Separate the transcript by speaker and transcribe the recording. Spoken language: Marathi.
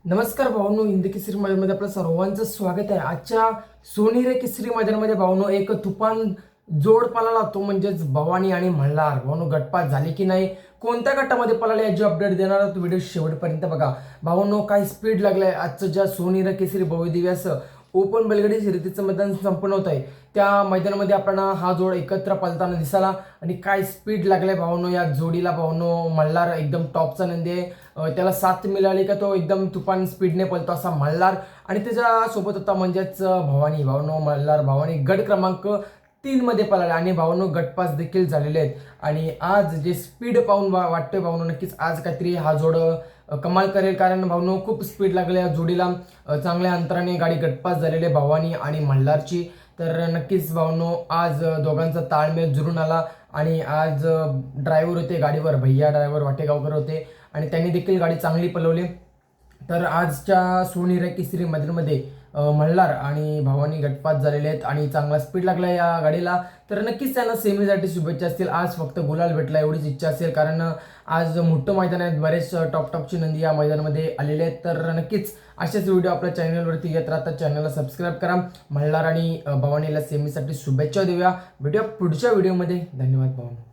Speaker 1: नमस्कार भाऊनो, हिंद केसरी मैदानामध्ये आपलं सर्वांचं स्वागत आहे. आजच्या सोनेरी केसरी मैदानामध्ये भाऊनो एक तुफान जोड पळाला, तो म्हणजेच भवानी आणि मल्हार. भाऊनो गटपात झाली की नाही, कोणत्या गटामध्ये पळाले याची अपडेट देणार आहोत. व्हिडिओ शेवटपर्यंत बघा. भाऊनो काय स्पीड लागलाय आजचं ज्या सोनेरी केसरी भव्यदिव्य असं ओपन बैलगाडी शर्यतीचं मैदान संपन्न होत आहे, त्या मैदानामध्ये आपल्याला हा जोड एकत्र पळताना दिसाला. आणि काय स्पीड लागलाय भाऊनो या जोडीला. भाऊनो मल्हार एकदम टॉपचा नंदी आहे. त्याला साथ मिळाली का तो एकदम तुफान स्पीडने पळतो असा मल्हार. आणि त्याच्या सोबत होता म्हणजेच भवानी. भावनो मल्हार भवानी गट क्रमांक 3 मध्ये पळाले आणि भावनो गटपास देखील झालेले आहेत. आणि आज जे स्पीड पाहून वाटतोय भावनो, नक्कीच आज काहीतरी हा जोड कमाल करेल. कारण भावनो खूप स्पीड लागले या जोडीला. चांगल्या अंतराने गाडी गटपास झालेली आहे भवानी आणि मल्हारची. तर नक्कीच भावनो आज दोघांचा ताळमेळ जुळून आला. आणि आज ड्रायव्हर होते गाडीवर, भैया ड्रायव्हर वाटेगावकर होते आणि त्यांनी देखील गाडी चांगली पळवली. तर आजच्या सोनेरी केसरी मैदानामध्ये मल्हार आणि भवानी गटपात झालेले आहेत आणि चांगला स्पीड लागला या गाडीला. तर नक्कीच त्यांना सेमीसाठी शुभेच्छा असतील. आज फक्त गुलाल भेटला एवढीच इच्छा असेल, कारण आज मोठं मैदान आहे, बरेच टॉपची नंदी या मैदानामध्ये आलेले आहेत. तर नक्कीच असेच व्हिडिओ आपल्या चॅनलवरती येत राहतात. चॅनलला सबस्क्राईब करा. मल्हार आणि भवानीला सेमीसाठी शुभेच्छा देऊया. भेटूया पुढच्या व्हिडिओमध्ये. धन्यवाद भावना.